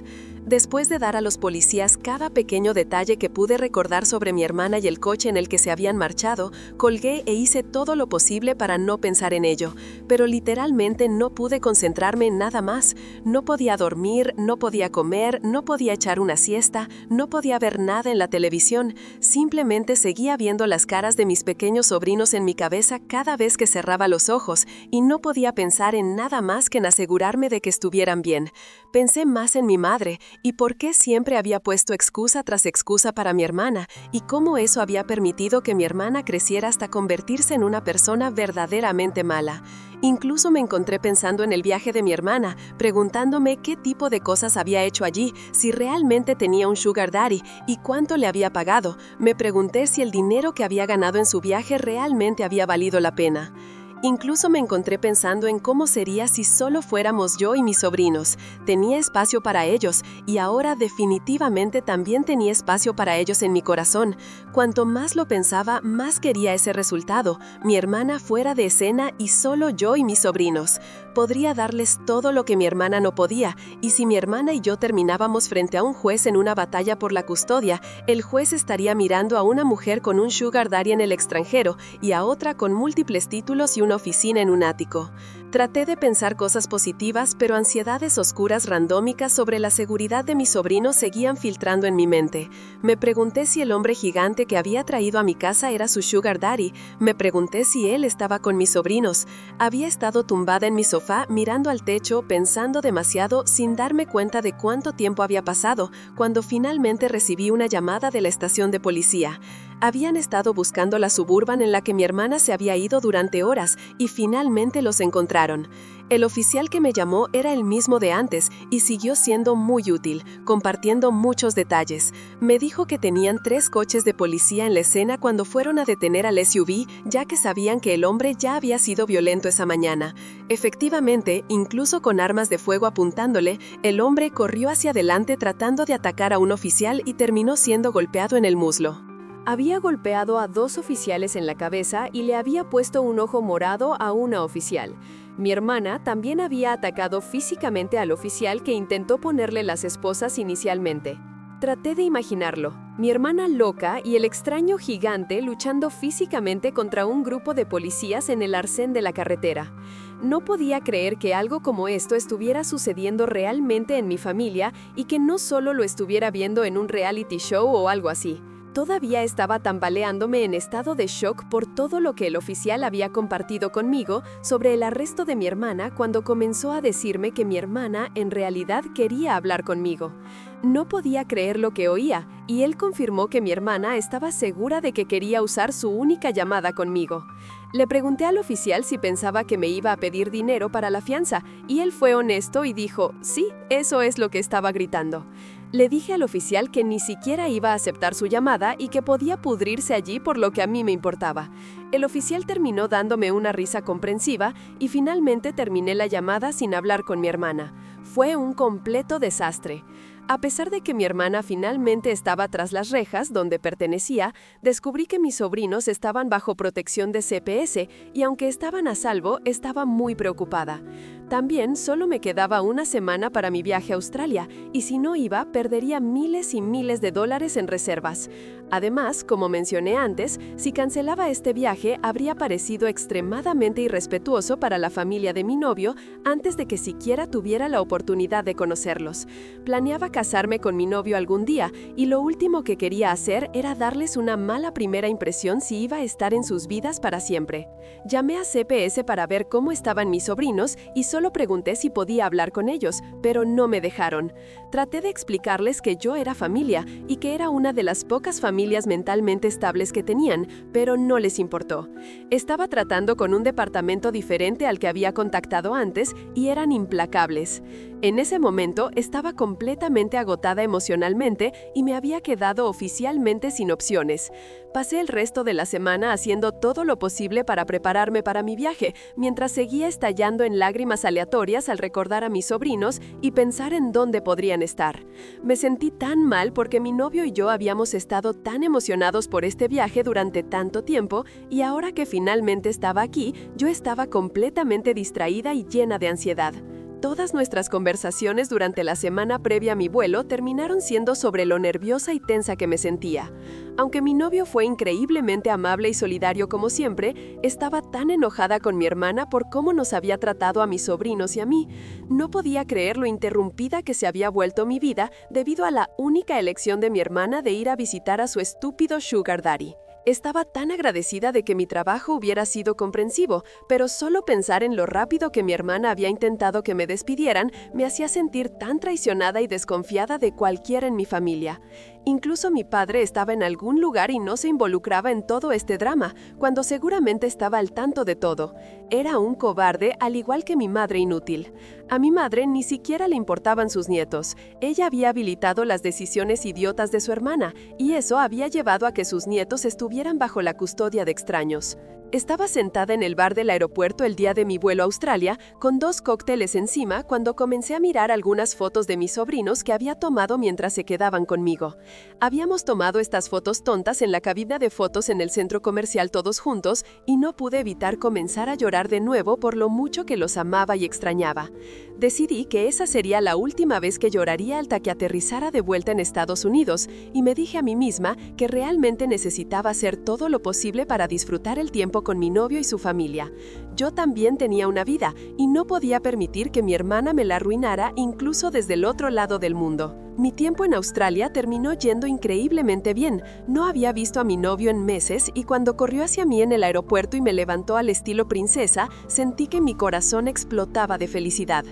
Después de dar a los policías cada pequeño detalle que pude recordar sobre mi hermana y el coche en el que se habían marchado, colgué e hice todo lo posible para no pensar en ello, pero literalmente no pude concentrarme en nada más. No podía dormir, no podía comer, no podía echar una siesta, no podía ver nada en la televisión. Simplemente seguía viendo las caras de mis pequeños sobrinos en mi cabeza cada vez que cerraba los ojos y no podía pensar en nada más que en asegurarme de que estuvieran bien. Pensé más en mi madre y por qué siempre había puesto excusa tras excusa para mi hermana y cómo eso había permitido que mi hermana creciera hasta convertirse en una persona verdaderamente mala. Incluso me encontré pensando en el viaje de mi hermana, preguntándome qué tipo de cosas había hecho allí, si realmente tenía un sugar daddy y cuánto le había pagado. Me pregunté si el dinero que había ganado en su viaje realmente había valido la pena. Incluso me encontré pensando en cómo sería si solo fuéramos yo y mis sobrinos. Tenía espacio para ellos y ahora definitivamente también tenía espacio para ellos en mi corazón. Cuanto más lo pensaba, más quería ese resultado, mi hermana fuera de escena y solo yo y mis sobrinos. Podría darles todo lo que mi hermana no podía, y si mi hermana y yo terminábamos frente a un juez en una batalla por la custodia, el juez estaría mirando a una mujer con un sugar daddy en el extranjero y a otra con múltiples títulos y una oficina en un ático. Traté de pensar cosas positivas, pero ansiedades oscuras randómicas sobre la seguridad de mis sobrinos seguían filtrando en mi mente. Me pregunté si el hombre gigante que había traído a mi casa era su sugar daddy. Me pregunté si él estaba con mis sobrinos. Había estado tumbada en mi sofá mirando al techo, pensando demasiado sin darme cuenta de cuánto tiempo había pasado, cuando finalmente recibí una llamada de la estación de policía. Habían estado buscando la Suburban en la que mi hermana se había ido durante horas y finalmente los encontraron. El oficial que me llamó era el mismo de antes y siguió siendo muy útil, compartiendo muchos detalles. Me dijo que tenían 3 coches de policía en la escena cuando fueron a detener al SUV, ya que sabían que el hombre ya había sido violento esa mañana. Efectivamente, incluso con armas de fuego apuntándole, el hombre corrió hacia adelante tratando de atacar a un oficial y terminó siendo golpeado en el muslo. Había golpeado a 2 oficiales en la cabeza y le había puesto un ojo morado a una oficial. Mi hermana también había atacado físicamente al oficial que intentó ponerle las esposas inicialmente. Traté de imaginarlo, mi hermana loca y el extraño gigante luchando físicamente contra un grupo de policías en el arcén de la carretera. No podía creer que algo como esto estuviera sucediendo realmente en mi familia y que no solo lo estuviera viendo en un reality show o algo así. Todavía estaba tambaleándome en estado de shock por todo lo que el oficial había compartido conmigo sobre el arresto de mi hermana cuando comenzó a decirme que mi hermana en realidad quería hablar conmigo. No podía creer lo que oía, y él confirmó que mi hermana estaba segura de que quería usar su única llamada conmigo. Le pregunté al oficial si pensaba que me iba a pedir dinero para la fianza, y él fue honesto y dijo, sí, eso es lo que estaba gritando. Le dije al oficial que ni siquiera iba a aceptar su llamada y que podía pudrirse allí por lo que a mí me importaba. El oficial terminó dándome una risa comprensiva y finalmente terminé la llamada sin hablar con mi hermana. Fue un completo desastre. A pesar de que mi hermana finalmente estaba tras las rejas donde pertenecía, descubrí que mis sobrinos estaban bajo protección de CPS y aunque estaban a salvo, estaba muy preocupada. También solo me quedaba una semana para mi viaje a Australia y si no iba, perdería miles y miles de dólares en reservas. Además, como mencioné antes, si cancelaba este viaje habría parecido extremadamente irrespetuoso para la familia de mi novio antes de que siquiera tuviera la oportunidad de conocerlos. Planeaba casarme con mi novio algún día y lo último que quería hacer era darles una mala primera impresión si iba a estar en sus vidas para siempre. Llamé a CPS para ver cómo estaban mis sobrinos y solo pregunté si podía hablar con ellos, pero no me dejaron. Traté de explicarles que yo era familia y que era una de las pocas familias mentalmente estables que tenían, pero no les importó. Estaba tratando con un departamento diferente al que había contactado antes y eran implacables. En ese momento estaba completamente agotada emocionalmente y me había quedado oficialmente sin opciones. Pasé el resto de la semana haciendo todo lo posible para prepararme para mi viaje, mientras seguía estallando en lágrimas aleatorias al recordar a mis sobrinos y pensar en dónde podrían estar. Me sentí tan mal porque mi novio y yo habíamos estado tan emocionados por este viaje durante tanto tiempo y ahora que finalmente estaba aquí, yo estaba completamente distraída y llena de ansiedad. Todas nuestras conversaciones durante la semana previa a mi vuelo terminaron siendo sobre lo nerviosa y tensa que me sentía. Aunque mi novio fue increíblemente amable y solidario como siempre, estaba tan enojada con mi hermana por cómo nos había tratado a mis sobrinos y a mí. No podía creer lo interrumpida que se había vuelto mi vida debido a la única elección de mi hermana de ir a visitar a su estúpido sugar daddy. Estaba tan agradecida de que mi trabajo hubiera sido comprensivo, pero solo pensar en lo rápido que mi hermana había intentado que me despidieran me hacía sentir tan traicionada y desconfiada de cualquiera en mi familia. Incluso mi padre estaba en algún lugar y no se involucraba en todo este drama, cuando seguramente estaba al tanto de todo. Era un cobarde, al igual que mi madre inútil. A mi madre ni siquiera le importaban sus nietos. Ella había habilitado las decisiones idiotas de su hermana, y eso había llevado a que sus nietos estuvieran bajo la custodia de extraños. Estaba sentada en el bar del aeropuerto el día de mi vuelo a Australia, con 2 cócteles encima cuando comencé a mirar algunas fotos de mis sobrinos que había tomado mientras se quedaban conmigo. Habíamos tomado estas fotos tontas en la cabina de fotos en el centro comercial todos juntos y no pude evitar comenzar a llorar de nuevo por lo mucho que los amaba y extrañaba. Decidí que esa sería la última vez que lloraría hasta que aterrizara de vuelta en Estados Unidos y me dije a mí misma que realmente necesitaba hacer todo lo posible para disfrutar el tiempo con mi novio y su familia. Yo también tenía una vida y no podía permitir que mi hermana me la arruinara incluso desde el otro lado del mundo. Mi tiempo en Australia terminó yendo increíblemente bien. No había visto a mi novio en meses y cuando corrió hacia mí en el aeropuerto y me levantó al estilo princesa, sentí que mi corazón explotaba de felicidad.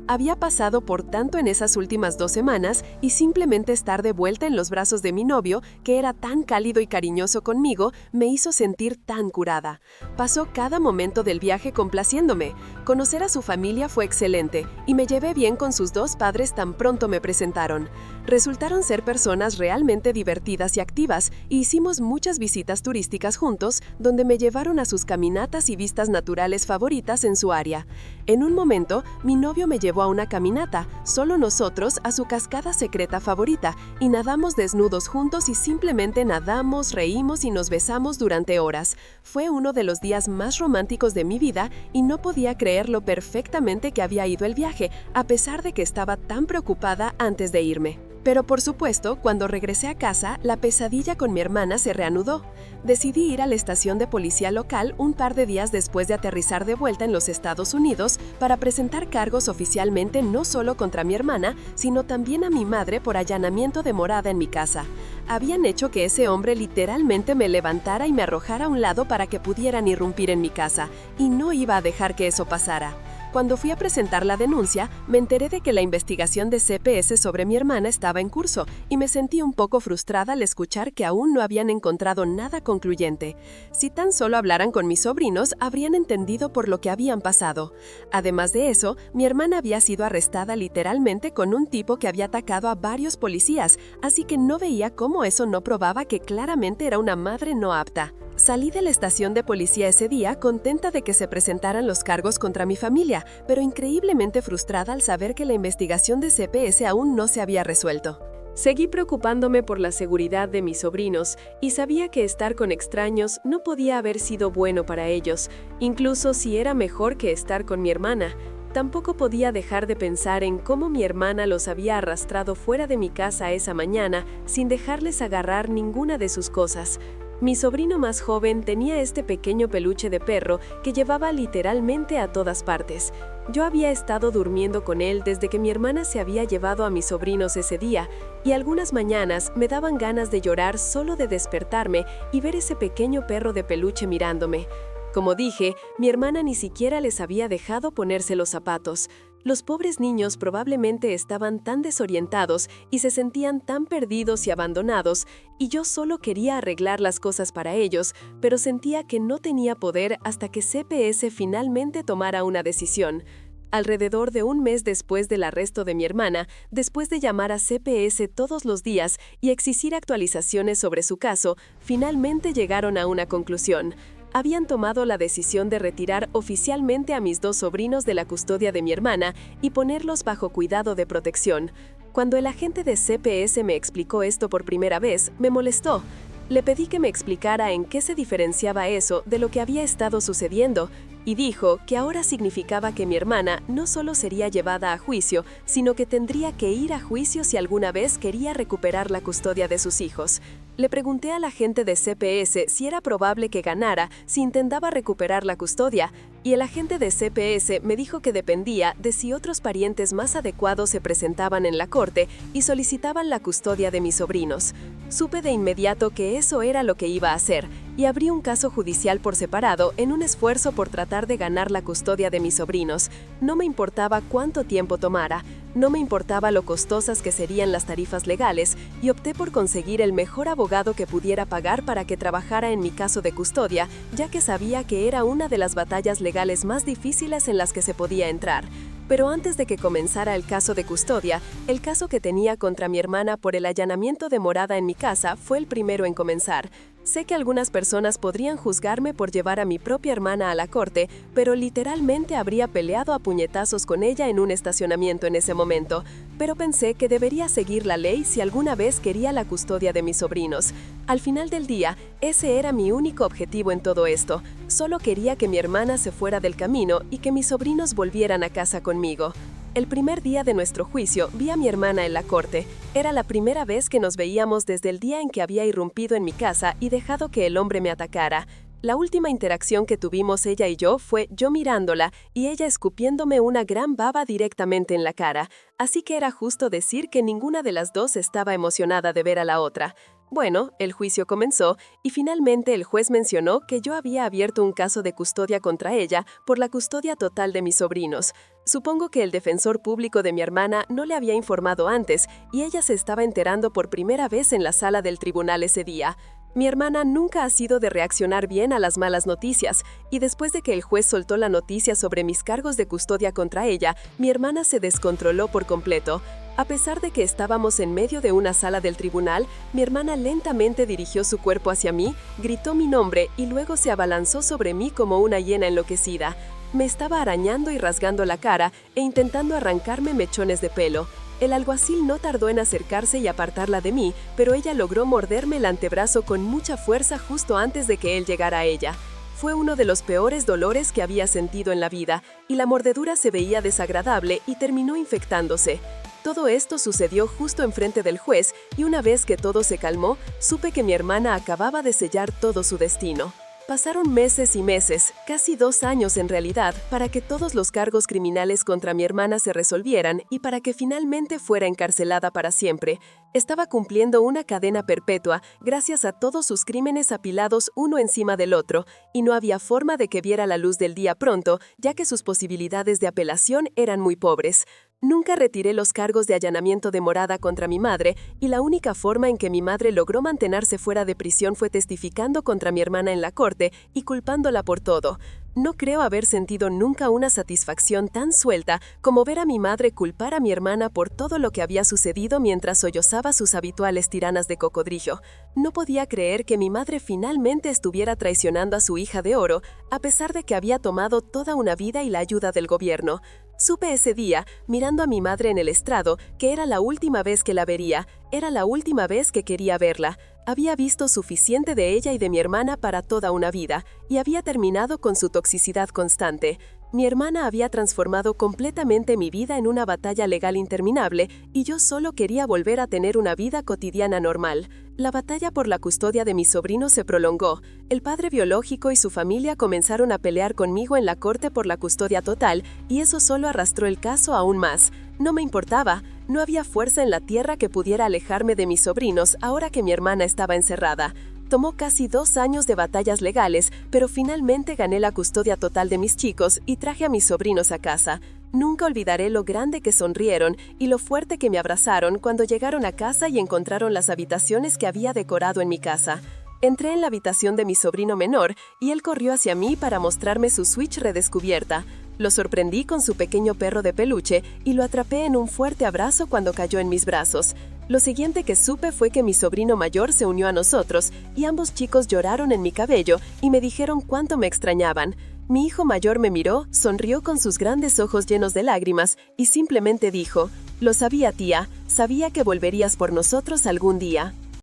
Había pasado por tanto en esas últimas 2 semanas y simplemente estar de vuelta en los brazos de mi novio, que era tan cálido y cariñoso conmigo, me hizo sentir tan curada. Pasó cada momento del viaje complaciéndome. Conocer a su familia fue excelente y me llevé bien con sus 2 padres tan pronto me presentaron. Resultaron ser personas realmente divertidas y activas y hicimos muchas visitas turísticas juntos, donde me llevaron a sus caminatas y vistas naturales favoritas en su área. En un momento, mi novio me llevó a una caminata, solo nosotros, a su cascada secreta favorita, y nadamos desnudos juntos y simplemente nadamos, reímos y nos besamos durante horas. Fue uno de los días más románticos de mi vida y no podía creer lo perfectamente que había ido el viaje, a pesar de que estaba tan preocupada antes de irme. Pero por supuesto, cuando regresé a casa, la pesadilla con mi hermana se reanudó. Decidí ir a la estación de policía local un par de días después de aterrizar de vuelta en los Estados Unidos para presentar cargos oficialmente no solo contra mi hermana, sino también a mi madre por allanamiento de morada en mi casa. Habían hecho que ese hombre literalmente me levantara y me arrojara a un lado para que pudieran irrumpir en mi casa, y no iba a dejar que eso pasara. Cuando fui a presentar la denuncia, me enteré de que la investigación de CPS sobre mi hermana estaba en curso y me sentí un poco frustrada al escuchar que aún no habían encontrado nada concluyente. Si tan solo hablaran con mis sobrinos, habrían entendido por lo que habían pasado. Además de eso, mi hermana había sido arrestada literalmente con un tipo que había atacado a varios policías, así que no veía cómo eso no probaba que claramente era una madre no apta. Salí de la estación de policía ese día contenta de que se presentaran los cargos contra mi familia, pero increíblemente frustrada al saber que la investigación de CPS aún no se había resuelto. Seguí preocupándome por la seguridad de mis sobrinos y sabía que estar con extraños no podía haber sido bueno para ellos, incluso si era mejor que estar con mi hermana. Tampoco podía dejar de pensar en cómo mi hermana los había arrastrado fuera de mi casa esa mañana sin dejarles agarrar ninguna de sus cosas. Mi sobrino más joven tenía este pequeño peluche de perro que llevaba literalmente a todas partes. Yo había estado durmiendo con él desde que mi hermana se había llevado a mis sobrinos ese día, y algunas mañanas me daban ganas de llorar solo de despertarme y ver ese pequeño perro de peluche mirándome. Como dije, mi hermana ni siquiera les había dejado ponerse los zapatos. Los pobres niños probablemente estaban tan desorientados y se sentían tan perdidos y abandonados, y yo solo quería arreglar las cosas para ellos, pero sentía que no tenía poder hasta que CPS finalmente tomara una decisión. Alrededor de un mes después del arresto de mi hermana, después de llamar a CPS todos los días y exigir actualizaciones sobre su caso, finalmente llegaron a una conclusión. Habían tomado la decisión de retirar oficialmente a mis dos sobrinos de la custodia de mi hermana y ponerlos bajo cuidado de protección. Cuando el agente de CPS me explicó esto por primera vez, me molestó. Le pedí que me explicara en qué se diferenciaba eso de lo que había estado sucediendo, y dijo que ahora significaba que mi hermana no solo sería llevada a juicio, sino que tendría que ir a juicio si alguna vez quería recuperar la custodia de sus hijos. Le pregunté al agente de CPS si era probable que ganara si intentaba recuperar la custodia, y el agente de CPS me dijo que dependía de si otros parientes más adecuados se presentaban en la corte y solicitaban la custodia de mis sobrinos. Supe de inmediato que eso era lo que iba a hacer, y abrí un caso judicial por separado en un esfuerzo por tratar de ganar la custodia de mis sobrinos. No me importaba cuánto tiempo tomara, no me importaba lo costosas que serían las tarifas legales, y opté por conseguir el mejor abogado que pudiera pagar para que trabajara en mi caso de custodia, ya que sabía que era una de las batallas legales más difíciles en las que se podía entrar. Pero antes de que comenzara el caso de custodia, el caso que tenía contra mi hermana por el allanamiento de morada en mi casa fue el primero en comenzar. Sé que algunas personas podrían juzgarme por llevar a mi propia hermana a la corte, pero literalmente habría peleado a puñetazos con ella en un estacionamiento en ese momento. Pero pensé que debería seguir la ley si alguna vez quería la custodia de mis sobrinos. Al final del día, ese era mi único objetivo en todo esto. Solo quería que mi hermana se fuera del camino y que mis sobrinos volvieran a casa conmigo. El primer día de nuestro juicio vi a mi hermana en la corte. Era la primera vez que nos veíamos desde el día en que había irrumpido en mi casa y dejado que el hombre me atacara. La última interacción que tuvimos ella y yo fue yo mirándola y ella escupiéndome una gran baba directamente en la cara, así que era justo decir que ninguna de las dos estaba emocionada de ver a la otra. Bueno, el juicio comenzó y finalmente el juez mencionó que yo había abierto un caso de custodia contra ella por la custodia total de mis sobrinos. Supongo que el defensor público de mi hermana no le había informado antes y ella se estaba enterando por primera vez en la sala del tribunal ese día. Mi hermana nunca ha sido de reaccionar bien a las malas noticias, y después de que el juez soltó la noticia sobre mis cargos de custodia contra ella, mi hermana se descontroló por completo. A pesar de que estábamos en medio de una sala del tribunal, mi hermana lentamente dirigió su cuerpo hacia mí, gritó mi nombre y luego se abalanzó sobre mí como una hiena enloquecida. Me estaba arañando y rasgando la cara e intentando arrancarme mechones de pelo. El alguacil no tardó en acercarse y apartarla de mí, pero ella logró morderme el antebrazo con mucha fuerza justo antes de que él llegara a ella. Fue uno de los peores dolores que había sentido en la vida, y la mordedura se veía desagradable y terminó infectándose. Todo esto sucedió justo enfrente del juez y una vez que todo se calmó, supe que mi hermana acababa de sellar todo su destino. Pasaron meses y meses, casi 2 años en realidad, para que todos los cargos criminales contra mi hermana se resolvieran y para que finalmente fuera encarcelada para siempre. Estaba cumpliendo una cadena perpetua gracias a todos sus crímenes apilados uno encima del otro, y no había forma de que viera la luz del día pronto, ya que sus posibilidades de apelación eran muy pobres. Nunca retiré los cargos de allanamiento de morada contra mi madre, y la única forma en que mi madre logró mantenerse fuera de prisión fue testificando contra mi hermana en la corte y culpándola por todo. No creo haber sentido nunca una satisfacción tan suelta como ver a mi madre culpar a mi hermana por todo lo que había sucedido mientras sollozaba sus habituales tiranas de cocodrilo. No podía creer que mi madre finalmente estuviera traicionando a su hija de oro, a pesar de que había tomado toda una vida y la ayuda del gobierno. Supe ese día, mirando a mi madre en el estrado, que era la última vez que la vería, era la última vez que quería verla. Había visto suficiente de ella y de mi hermana para toda una vida, y había terminado con su toxicidad constante. Mi hermana había transformado completamente mi vida en una batalla legal interminable, y yo solo quería volver a tener una vida cotidiana normal. La batalla por la custodia de mi sobrino se prolongó. El padre biológico y su familia comenzaron a pelear conmigo en la corte por la custodia total, y eso solo arrastró el caso aún más. No me importaba, no había fuerza en la tierra que pudiera alejarme de mis sobrinos ahora que mi hermana estaba encerrada. Tomó casi 2 años de batallas legales, pero finalmente gané la custodia total de mis chicos y traje a mis sobrinos a casa. Nunca olvidaré lo grande que sonrieron y lo fuerte que me abrazaron cuando llegaron a casa y encontraron las habitaciones que había decorado en mi casa. Entré en la habitación de mi sobrino menor y él corrió hacia mí para mostrarme su Switch redescubierta. Lo sorprendí con su pequeño perro de peluche y lo atrapé en un fuerte abrazo cuando cayó en mis brazos. Lo siguiente que supe fue que mi sobrino mayor se unió a nosotros y ambos chicos lloraron en mi cabello y me dijeron cuánto me extrañaban. Mi hijo mayor me miró, sonrió con sus grandes ojos llenos de lágrimas y simplemente dijo: «Lo sabía, tía, sabía que volverías por nosotros algún día».